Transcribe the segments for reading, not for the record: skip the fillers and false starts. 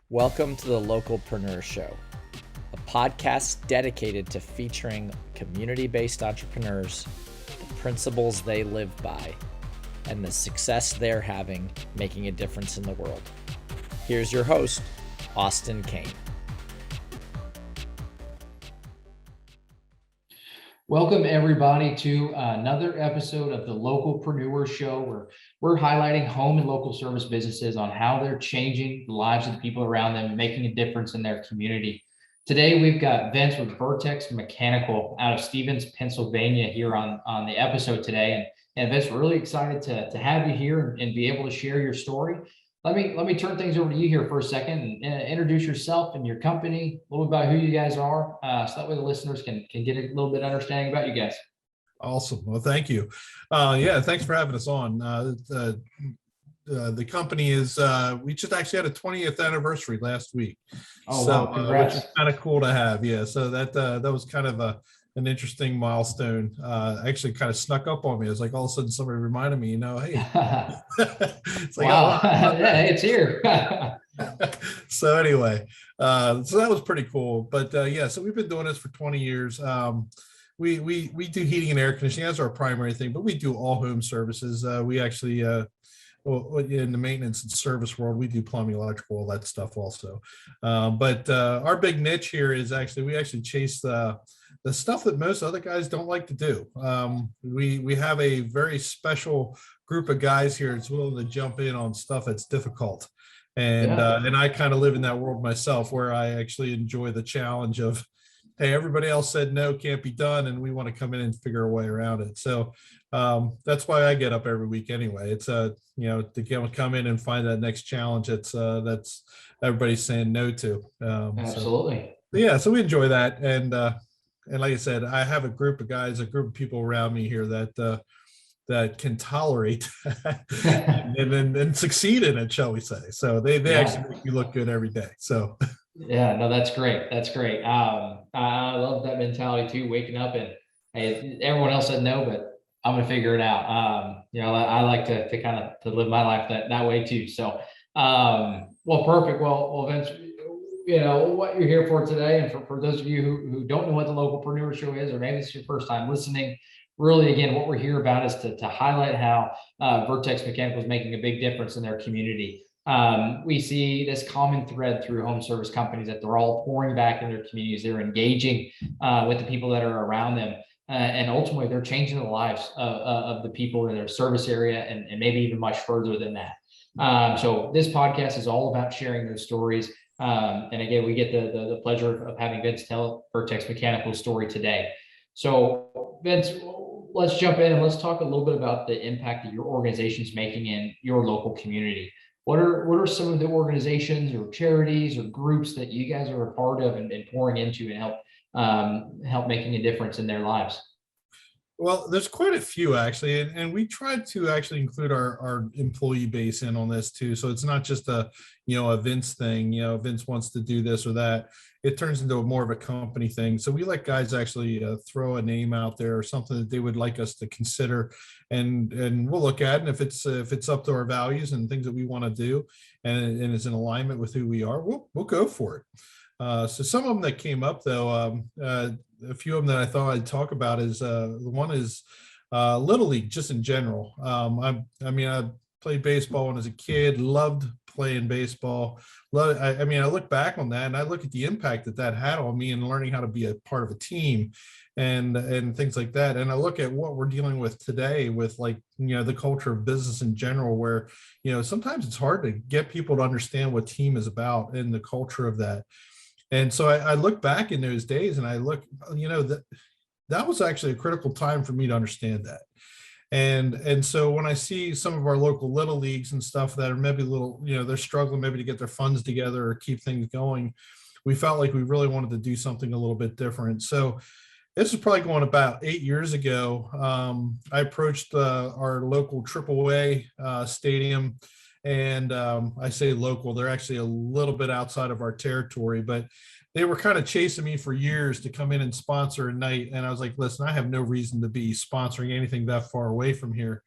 Welcome to the Localpreneur Show, a podcast dedicated to featuring community-based entrepreneurs, the principles they live by, and the success they're having making a difference in the world. Here's your host, Austin Kane. Welcome everybody to another episode of the Localpreneur Show, where we're highlighting home and local service businesses on how they're changing the lives of the people around them and making a difference in their community. Today, we've got Vince with Vertex Mechanical out of Stevens, Pennsylvania here on the episode today. And Vince, we're really excited to have you here and be able to share your story. Let me turn things over to you here for a second and introduce yourself and your company, a little bit about who you guys are, so that way the listeners can get a little bit of understanding about you guys. Awesome. Well, thank you. Thanks for having us on. The company is, we just actually had a 20th anniversary last week. Oh, so, wow, congrats. Which is kind of cool to have. Yeah. So that was kind of an interesting milestone. Actually kind of snuck up on me. It was like all of a sudden somebody reminded me, hey, it's like, wow. Yeah, it's here. So anyway, so that was pretty cool. But so we've been doing this for 20 years. We do heating and air conditioning as our primary thing, but we do all home services. We actually, in the maintenance and service world, we do plumbing, electrical, all that stuff also. But our big niche here is we chase the stuff that most other guys don't like to do. We have a very special group of guys here that's willing to jump in on stuff that's difficult. And I kind of live in that world myself, where I actually enjoy the challenge of, hey, everybody else said no, can't be done, and we want to come in and figure a way around it. So that's why I get up every week anyway. It's to come in and find that next challenge that's everybody's saying no to. Absolutely. So we enjoy that, and like I said, I have a group of people around me here that can tolerate and succeed in it, shall we say. So they actually make you look good every day. So yeah, no, that's great. That's great. I love that mentality too, waking up and, hey, everyone else said no, but I'm going to figure it out. I like to kind of to live my life that way too. So, well, perfect. Well, Vince, what you're here for today. And for those of you who don't know what the Localpreneur Show is, or maybe it's your first time listening, really, again, what we're here about is to highlight how Vertex Mechanical is making a big difference in their community. We see this common thread through home service companies that they're all pouring back in their communities. They're engaging with the people that are around them. And ultimately, they're changing the lives of the people in their service area and maybe even much further than that. So this podcast is all about sharing those stories. And again, we get the pleasure of having Vince tell Vertex Mechanical's story today. So Vince, let's jump in and let's talk a little bit about the impact that your organization is making in your local community. What are some of the organizations or charities or groups that you guys are a part of and pouring into and help making a difference in their lives? Well, there's quite a few actually, and we tried to actually include our employee base in on this too. So it's not just a Vince thing. Vince wants to do this or that. It turns into more of a company thing. So we let guys actually throw a name out there or something that they would like us to consider, and we'll look at it. And if it's up to our values and things that we want to do, and is in alignment with who we are, we'll go for it. So some of them that came up though, a few of them that I thought I'd talk about is the one is Little League, just in general. I played baseball when I was a kid, loved playing baseball. I look back on that and I look at the impact that had on me and learning how to be a part of a team and things like that. And I look at what we're dealing with today with the culture of business in general, where, sometimes it's hard to get people to understand what team is about and the culture of that. And so I look back in those days and I look, that was actually a critical time for me to understand that. And so when I see some of our local little leagues and stuff that are maybe a little, they're struggling maybe to get their funds together or keep things going, we felt like we really wanted to do something a little bit different. So this is probably going about 8 years ago. I approached our local AAA stadium. And I say local, they're actually a little bit outside of our territory, but they were kind of chasing me for years to come in and sponsor a night. And I was like, listen, I have no reason to be sponsoring anything that far away from here.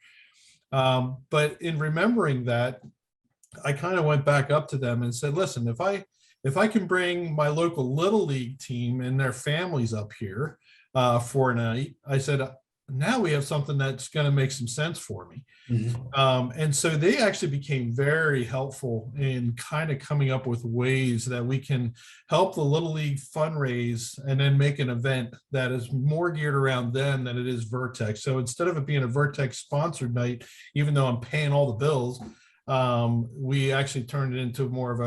But in remembering that, I kind of went back up to them and said, listen, if I can bring my local little league team and their families up here for a night, I said, now we have something that's going to make some sense for me. And so they actually became very helpful in kind of coming up with ways that we can help the Little League fundraise and then make an event that is more geared around them than it is Vertex. So instead of it being a Vertex sponsored night, even though I'm paying all the bills, we actually turned it into more of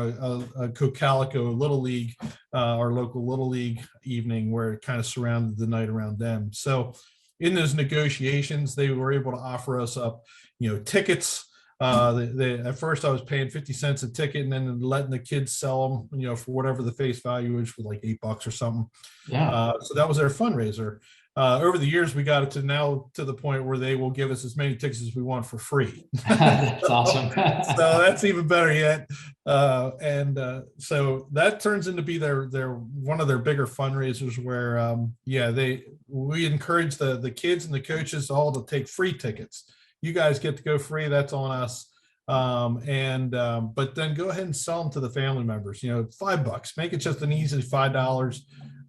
a Cocalico Little League, our local Little League evening, where it kind of surrounded the night around them. So in those negotiations, they were able to offer us up, tickets. At first I was paying 50 cents a ticket and then letting the kids sell them, for whatever the face value is, for like $8 or something. Yeah. So that was their fundraiser. Over the years, we got it to now to the point where they will give us as many tickets as we want for free. That's awesome. So that's even better yet. So that turns into be their one of their bigger fundraisers where, we encourage the kids and the coaches all to take free tickets. You guys get to go free. That's on us. But then go ahead and sell them to the family members, $5, make it just an easy $5.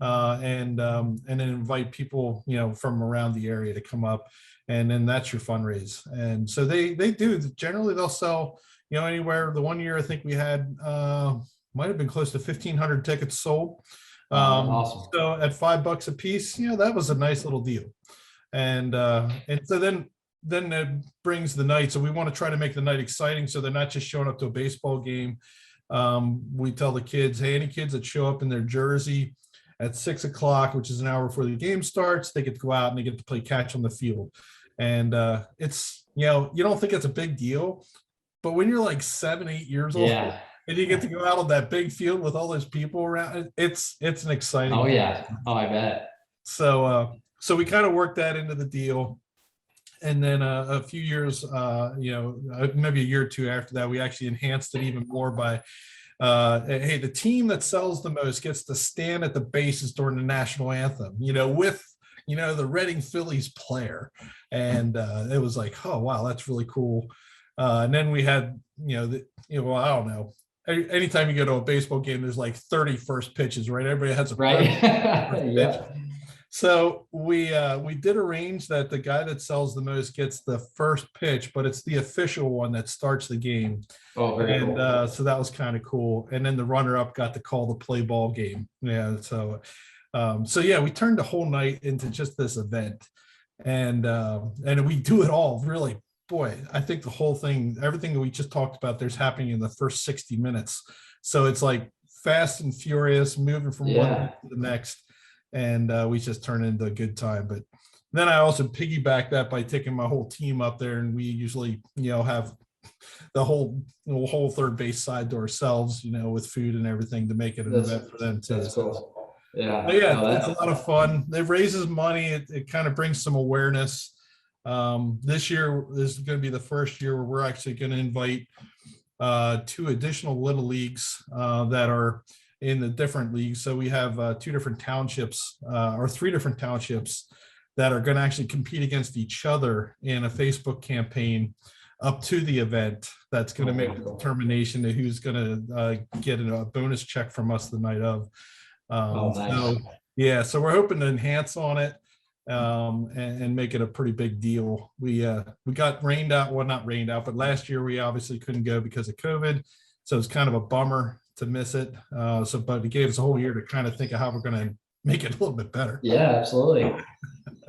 And then invite people, from around the area to come up, and then that's your fundraise. And so they do, generally they'll sell, anywhere. The one year I think we had, might have been close to 1,500 tickets sold. Awesome. So at $5 a piece, that was a nice little deal. And so then it brings the night. So we want to try to make the night exciting, so they're not just showing up to a baseball game. We tell the kids, hey, any kids that show up in their jersey at 6 o'clock, which is an hour before the game starts, they get to go out and they get to play catch on the field. And it's, you don't think it's a big deal, but when you're like 7, 8 years old, Yeah. and you get to go out on that big field with all those people around, it's an exciting. Oh yeah. Oh, I bet. So we kind of worked that into the deal. And then a few years, maybe a year or two after that, we actually enhanced it even more by, hey, the team that sells the most gets to stand at the bases during the national anthem, with, the Reading Phillies player. And it was like, oh, wow, that's really cool. And then we had, I don't know. Anytime you go to a baseball game, there's like 30 first pitches, right? Everybody has a right. Yeah. So we did arrange that the guy that sells the most gets the first pitch, but it's the official one that starts the game. Oh, very cool. So that was kind of cool. And then the runner-up got to call the play ball game. Yeah. So we turned the whole night into just this event, and we do it all really. Boy, I think the whole thing, everything that we just talked about, there's happening in the first 60 minutes. So it's like fast and furious, moving from one to the next. And we just turn into a good time. But then I also piggyback that by taking my whole team up there, and we usually, have the whole third base side to ourselves, with food and everything to make it an event for them too. That's cool. Yeah. But yeah, it's a lot of fun. It raises money. It kind of brings some awareness. This year is going to be the first year where we're actually going to invite 2 additional little leagues that are in the different leagues. So we have 2 different townships or 3 different townships that are going to actually compete against each other in a Facebook campaign up to the event. That's going to make a determination to who's going to get a bonus check from us the night of. Nice. So we're hoping to enhance on it and make it a pretty big deal. We got rained out. Well, not rained out, but last year we obviously couldn't go because of COVID. So it's kind of a bummer to miss it. But it gave us a whole year to kind of think of how we're going to make it a little bit better. Yeah, absolutely.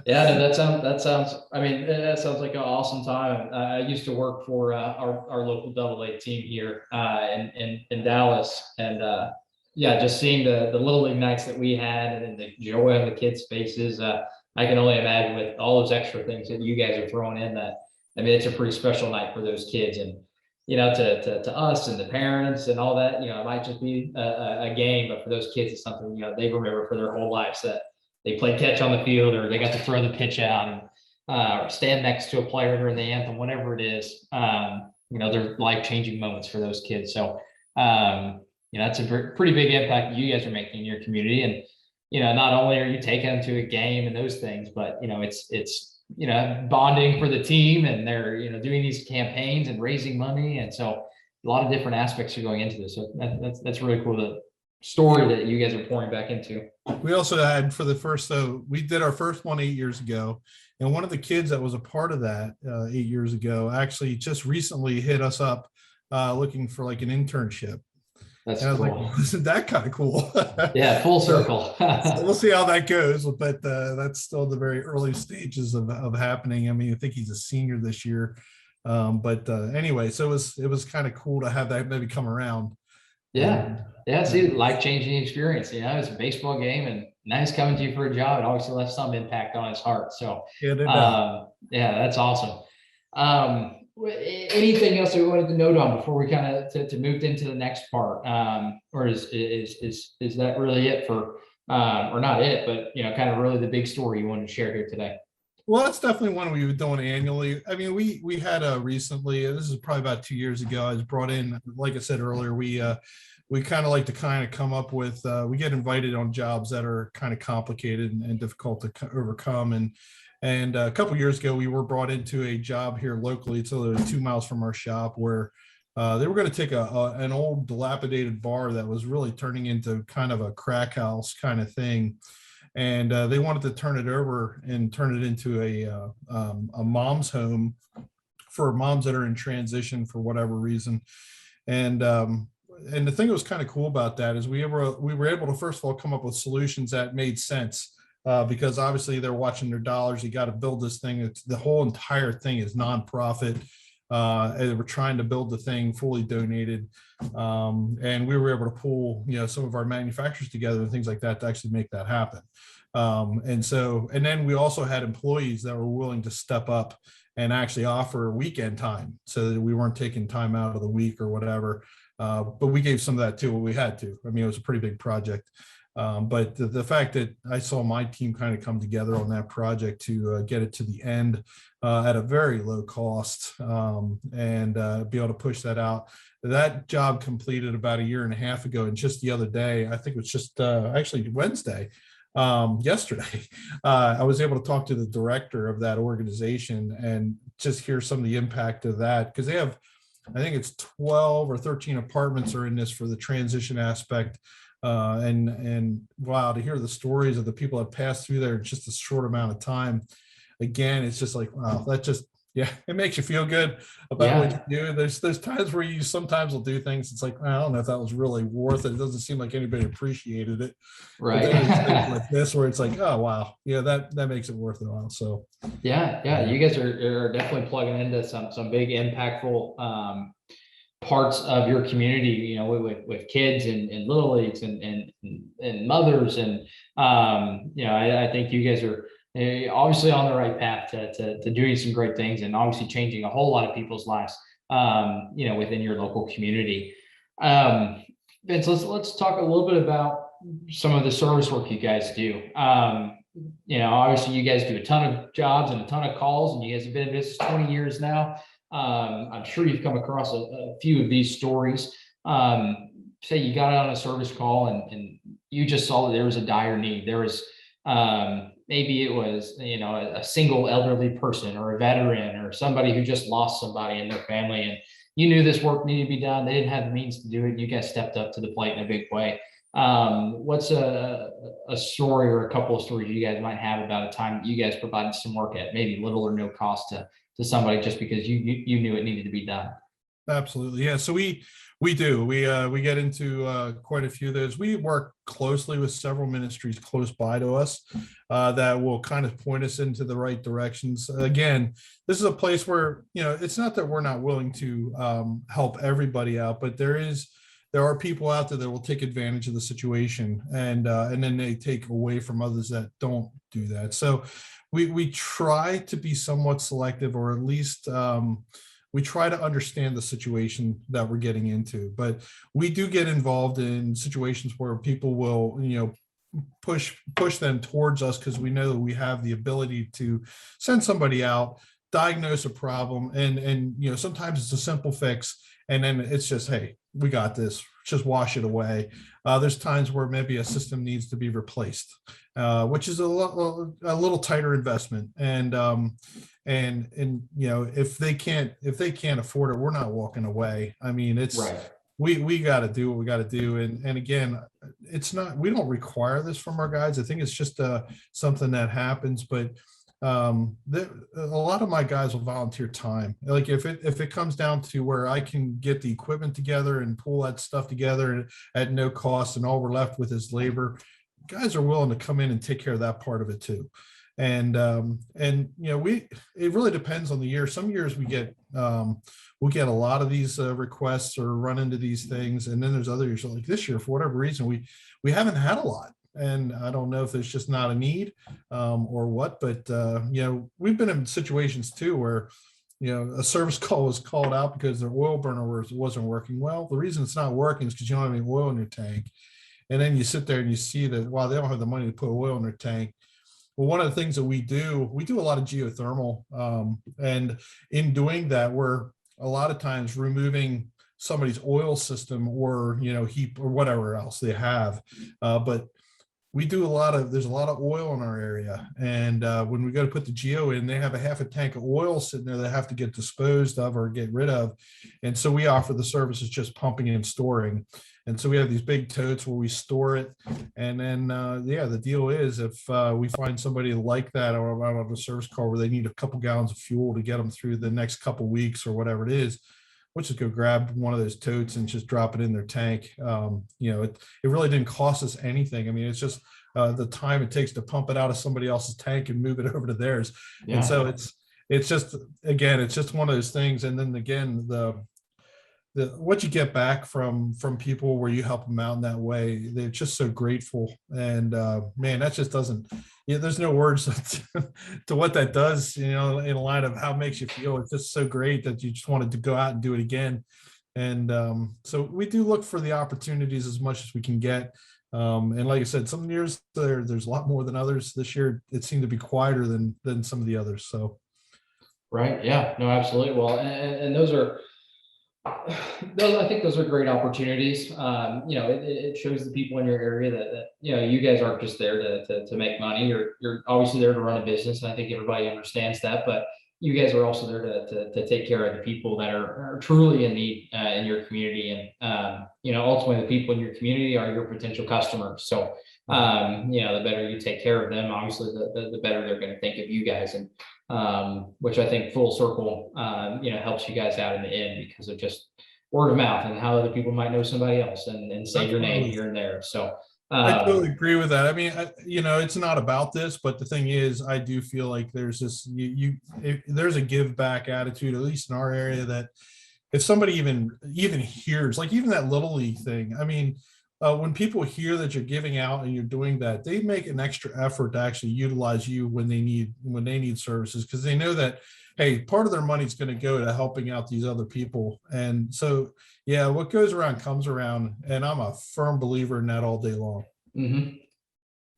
Yeah, no, that sounds, I mean, that sounds like an awesome time. I used to work for our local AA team here in Dallas. And just seeing the Little League nights that we had and the joy on the kids' faces, I can only imagine with all those extra things that you guys are throwing in that, I mean, it's a pretty special night for those kids. And to us and the parents and all that, it might just be a game, but for those kids, it's something, they remember for their whole lives, that they played catch on the field, or they got to throw the pitch out and or stand next to a player during the anthem, whatever it is. They're life-changing moments for those kids. So, that's a pretty big impact you guys are making in your community. And, not only are you taking them to a game and those things, but, it's bonding for the team, and they're, doing these campaigns and raising money. And so a lot of different aspects are going into this. So that's really cool. The story that you guys are pouring back into. We also had for the first, so we did our first one 8 years ago. And one of the kids that was a part of that 8 years ago actually just recently hit us up looking for like an internship. That's and I was cool. like, isn't that kind of cool? Yeah, full circle. So we'll see how that goes, but that's still the very early stages of happening. I mean, I think he's a senior this year. But anyway, so it was kind of cool to have that maybe come around. Yeah. Yeah. See, life-changing experience, you know, it's a baseball game and now he's coming to you for a job. It obviously left some impact on his heart. So, Yeah, yeah, that's awesome. Anything else that we wanted to note on before we kind of to move into the next part? Or is that really it for, or not it, but, you know, kind of really the big story you wanted to share here today? Well, that's definitely one we've done annually. I mean, we had recently, this is probably about 2 years ago, I was brought in, like I said earlier, we kind of like to kind of come up with, we get invited on jobs that are kind of complicated and difficult to overcome. And a couple of years ago, we were brought into a job here locally, so 2 miles from our shop, where they were going to take an old dilapidated bar that was really turning into kind of a crack house kind of thing. And they wanted to turn it over and turn it into a mom's home for moms that are in transition for whatever reason. And the thing that was kind of cool about that is we were able to, first of all, come up with solutions that made sense. Because obviously they're watching their dollars. You got to build this thing. The whole entire thing is nonprofit. And we're trying to build the thing fully donated. And we were able to pull, you know, some of our manufacturers together and things like that to actually make that happen. And then we also had employees that were willing to step up and actually offer weekend time so that we weren't taking time out of the week or whatever. But we gave some of that too, when we had to. I mean, it was a pretty big project. But the fact that I saw my team kind of come together on that project to get it to the end at a very low cost and be able to push that out. That job completed about 1.5 years ago. And just the other day, I think it was just actually Wednesday, yesterday, I was able to talk to the director of that organization and just hear some of the impact of that, because they have, I think it's 12 or 13 apartments are in this for the transition aspect. And wow, to hear the stories of the people that passed through there in just a short amount of time, again, it's just like, wow, that just, yeah, it makes you feel good about what you do. There's times where you sometimes will do things, it's like, I don't know if that was really worth it. It doesn't seem like anybody appreciated it. Right. But then things like this where it's like, oh wow, yeah, that makes it worth it all. So yeah, you guys are definitely plugging into some big impactful parts of your community, you know, with kids and little leagues and mothers. And, you know, I think you guys are obviously on the right path to doing some great things and obviously changing a whole lot of people's lives, you know, within your local community. Vince, let's talk a little bit about some of the service work you guys do. You know, obviously you guys do a ton of jobs and a ton of calls, and you guys have been in business 20 years now. I'm sure you've come across a few of these stories. Say you got on a service call and you just saw that there was a dire need. There was maybe it was, you know, a single elderly person or a veteran or somebody who just lost somebody in their family, and you knew this work needed to be done. They didn't have the means to do it. And you guys stepped up to the plate in a big way. What's a story or a couple of stories you guys might have about a time that you guys provided some work at maybe little or no cost to somebody just because you knew it needed to be done? absolutely. Yeah. So we get into quite a few of those. We work closely with several ministries close by to us that will kind of point us into the right directions. Again, this is a place where, you know, it's not that we're not willing to help everybody out, but there are people out there that will take advantage of the situation and then they take away from others that don't do that. So we try to be somewhat selective, or at least we try to understand the situation that we're getting into. But we do get involved in situations where people will, you know, push them towards us because we know that we have the ability to send somebody out, diagnose a problem, and you know, sometimes it's a simple fix, and then it's just, hey, we got this. just wash it away. There's times where maybe a system needs to be replaced, which is a little tighter investment. And if they can't afford it, we're not walking away. I mean, it's Right. we got to do what we got to do. And again, it's not, we don't require this from our guys. I think it's just something that happens. But a lot of my guys will volunteer time. Like if it comes down to where I can get the equipment together and pull that stuff together at no cost, and all we're left with is labor, guys are willing to come in and take care of that part of it too. And it really depends on the year. Some years we get a lot of these requests or run into these things, and then there's other years like this year, for whatever reason, we haven't had a lot. And I don't know if there's just not a need or what, but we've been in situations too where a service call was called out because their oil burner wasn't working. Well, the reason it's not working is because you don't have any oil in your tank. And then you sit there and you see that, wow, they don't have the money to put oil in their tank. Well, one of the things that we do a lot of geothermal, and in doing that, we're a lot of times removing somebody's oil system or heat or whatever else they have, but we do there's a lot of oil in our area. And when we go to put the geo in, they have a half a tank of oil sitting there that have to get disposed of or get rid of. And so we offer the services just pumping and storing. And so we have these big totes where we store it. And then, the deal is if we find somebody like that or out on a service call where they need a couple gallons of fuel to get them through the next couple weeks or whatever it is, we'll just go grab one of those totes and just drop it in their tank. It really didn't cost us anything. I mean, it's just the time it takes to pump it out of somebody else's tank and move it over to theirs. Yeah. And so it's just one of those things. And then again, the what you get back from people where you help them out in that way, they're just so grateful. And man, that just doesn't, there's no words to what that does, in a line of how it makes you feel. It's just so great that you just wanted to go out and do it again. And so we do look for the opportunities as much as we can get. And like I said, some years there's a lot more than others. This year it seemed to be quieter than some of the others. So. Right. Yeah, no, absolutely. Well, and I think those are great opportunities. It shows the people in your area that you guys aren't just there to make money. You're obviously there to run a business, and I think everybody understands that. But you guys are also there to take care of the people that are truly in need in your community, and ultimately the people in your community are your potential customers. So the better you take care of them, obviously the better they're going to think of you guys, and which I think full circle helps you guys out in the end because of just word of mouth and how other people might know somebody else and say your name here and there. So I totally agree with that. I mean, it's not about this, but the thing is, I do feel like there's this, there's a give back attitude, at least in our area, that if somebody even hears, like even that Little League thing, I mean, when people hear that you're giving out and you're doing that, they make an extra effort to actually utilize you when they need services, because they know that, hey, part of their money is going to go to helping out these other people. And so, yeah, what goes around comes around, and I'm a firm believer in that all day long. Mm-hmm.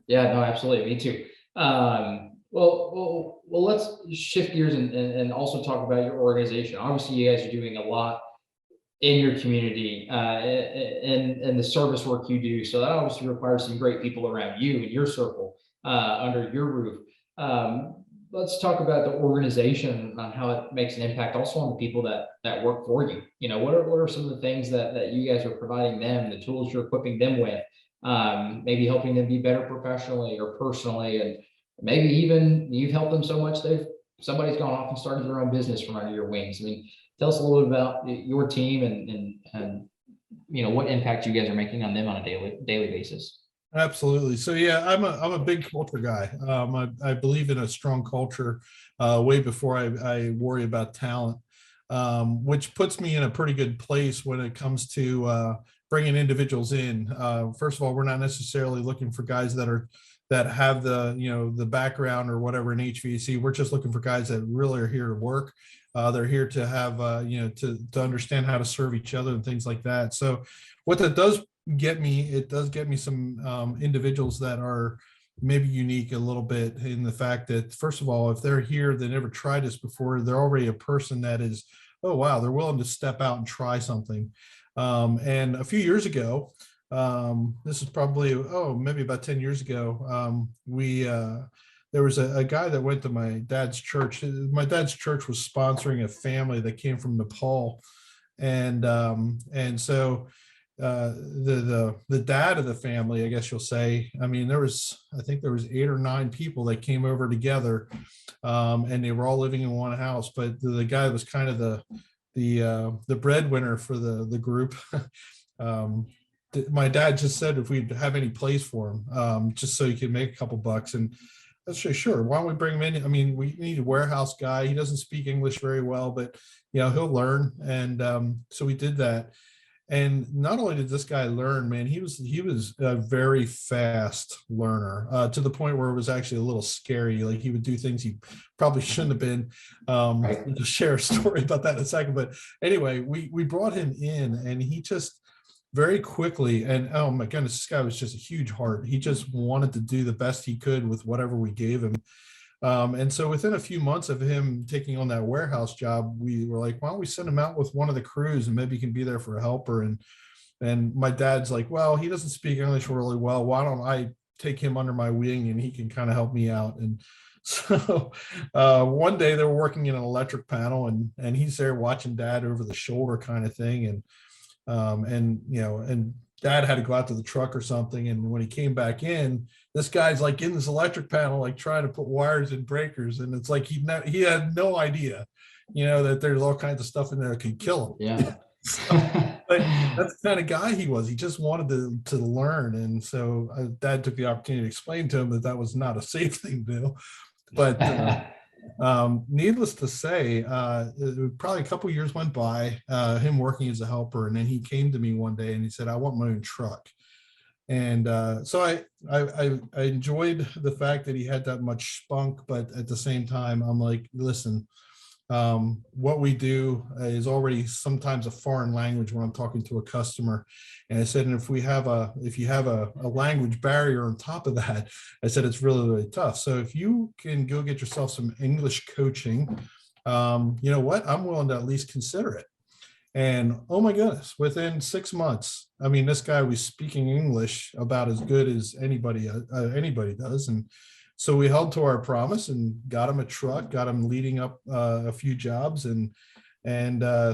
Yeah, no, absolutely. Me too. Well, let's shift gears and also talk about your organization. Obviously, you guys are doing a lot in your community and the service work you do. So that obviously requires some great people around you and your circle under your roof. Let's talk about the organization on how it makes an impact also on the people that work for you. What are some of the things that you guys are providing them, the tools you're equipping them with, maybe helping them be better professionally or personally, and maybe even you've helped them so much somebody's gone off and started their own business from under your wings. I mean, tell us a little bit about your team and what impact you guys are making on them on a daily basis. Absolutely. So yeah, I'm a big culture guy. I believe in a strong culture way before I worry about talent, which puts me in a pretty good place when it comes to bringing individuals in. First of all, we're not necessarily looking for guys that have the background or whatever in HVAC. We're just looking for guys that really are here to work. They're here to have to understand how to serve each other and things like that. So what that does get me some individuals that are maybe unique a little bit in the fact that, first of all, if they're here, they never tried this before, they're already a person that is, oh wow, they're willing to step out and try something. And a few years ago, this is probably, maybe about 10 years ago, there was a guy that went to my dad's church. My dad's church was sponsoring a family that came from Nepal. And so the dad of the family, I guess you'll say, I mean, I think there was 8 or 9 people that came over together, and they were all living in one house. But the guy was kind of the breadwinner for the group. My dad just said if we'd have any place for him, just so he could make a couple bucks. And let's say, sure, why don't we bring him in? I mean, we need a warehouse guy. He doesn't speak English very well, but he'll learn. And so we did that. And not only did this guy learn, man, he was a very fast learner, to the point where it was actually a little scary. Like, he would do things he probably shouldn't have been. Right. I'll share a story about that in a second. But anyway, we brought him in, and he just very quickly, and oh my goodness, this guy was just a huge heart. He just wanted to do the best he could with whatever we gave him. And so within a few months of him taking on that warehouse job, we were like, why don't we send him out with one of the crews, and maybe he can be there for a helper. And my dad's like, well, he doesn't speak English really well. Why don't I take him under my wing, and he can kind of help me out? And so one day they were working in an electric panel, and he's there watching dad over the shoulder kind of thing. And dad had to go out to the truck or something. And when he came back in, this guy's like in this electric panel, like trying to put wires in breakers. And it's like he had no idea, that there's all kinds of stuff in there that could kill him. Yeah. But that's the kind of guy he was. He just wanted to learn. And so dad took the opportunity to explain to him that was not a safe thing to do. But needless to say, probably a couple years went by, him working as a helper, and then he came to me one day and he said, I want my own truck. And so I enjoyed the fact that he had that much spunk, but at the same time, I'm like, listen, what we do is already sometimes a foreign language when I'm talking to a customer. And I said, and if you have a language barrier on top of that, I said, it's really, really tough. So if you can go get yourself some English coaching, you know what, I'm willing to at least consider it. And oh my goodness, within 6 months, I mean, this guy was speaking English about as good as anybody does. And so we held to our promise and got him a truck, got him leading up a few jobs, and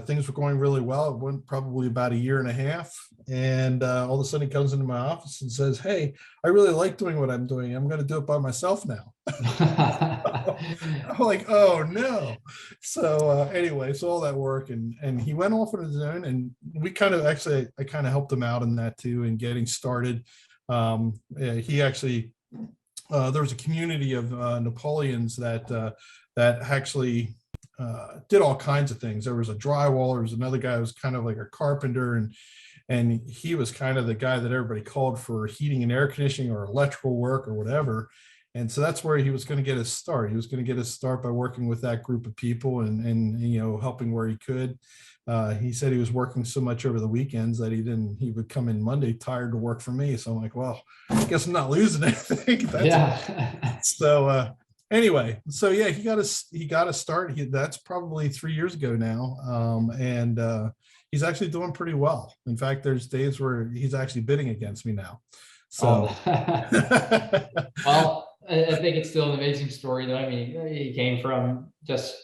things were going really well. It went probably about a year and a half. And all of a sudden he comes into my office and says, hey, I really like doing what I'm doing. I'm going to do it by myself now. I'm like, oh no. So anyway, so all that work, and he went off on his own, and I kind of helped him out in that too, and getting started. He actually, there was a community of Nepalians that actually did all kinds of things. There was a drywaller, there was another guy who was kind of like a carpenter, and he was kind of the guy that everybody called for heating and air conditioning or electrical work or whatever. And so that's where he was going to get his start. He was going to get his start by working with that group of people and helping where he could. He said he was working so much over the weekends that he would come in Monday tired to work for me. So I'm like, well, I guess I'm not losing anything. So anyway, so yeah, he got a start. That's probably 3 years ago now. And he's actually doing pretty well. In fact, there's days where he's actually bidding against me now. So, well, I think it's still an amazing story though. I mean, he came from just,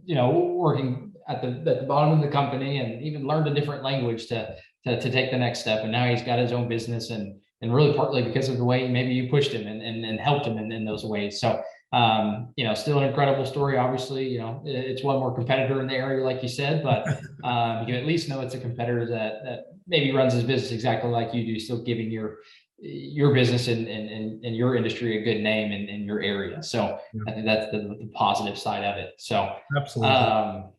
working at the bottom of the company, and even learned a different language to take the next step. And now he's got his own business, and really partly because of the way maybe you pushed him and helped him in those ways. So, still an incredible story. Obviously, it's one more competitor in the area, like you said, but you can at least know it's a competitor that maybe runs his business exactly like you do, still giving your business and your industry a good name in your area. So I think that's the positive side of it. So absolutely.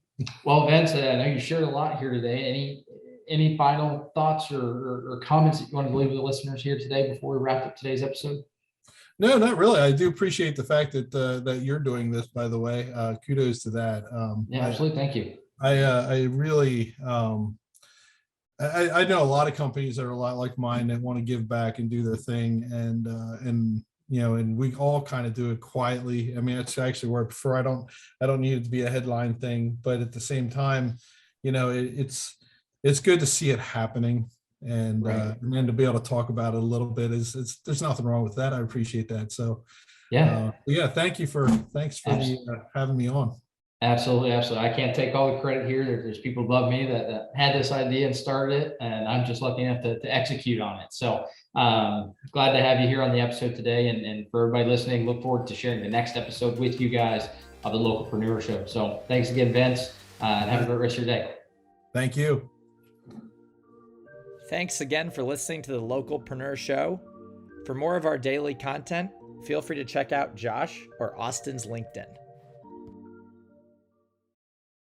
Well, Vince, I know you shared a lot here today. Any final thoughts or comments that you want to leave with the listeners here today before we wrap up today's episode? No, not really. I do appreciate the fact that you're doing this, by the way. Kudos to that. Yeah, absolutely. Thank you. I really, I know a lot of companies that are a lot like mine that want to give back and do their thing, and we all kind of do it quietly. I mean, it's actually where I prefer. I don't need it to be a headline thing, but at the same time, it's it's good to see it happening. Right. And then to be able to talk about it a little bit there's nothing wrong with that. I appreciate that. So Yeah. yeah, thanks for having me on. Absolutely, absolutely. I can't take all the credit here. There's people above me that had this idea and started it, and I'm just lucky enough to execute on it. So glad to have you here on the episode today. And for everybody listening, look forward to sharing the next episode with you guys of the Localpreneur Show. So thanks again, Vince, and have a great rest of your day. Thank you. Thanks again for listening to the Localpreneur Show. For more of our daily content, feel free to check out Josh or Austin's LinkedIn.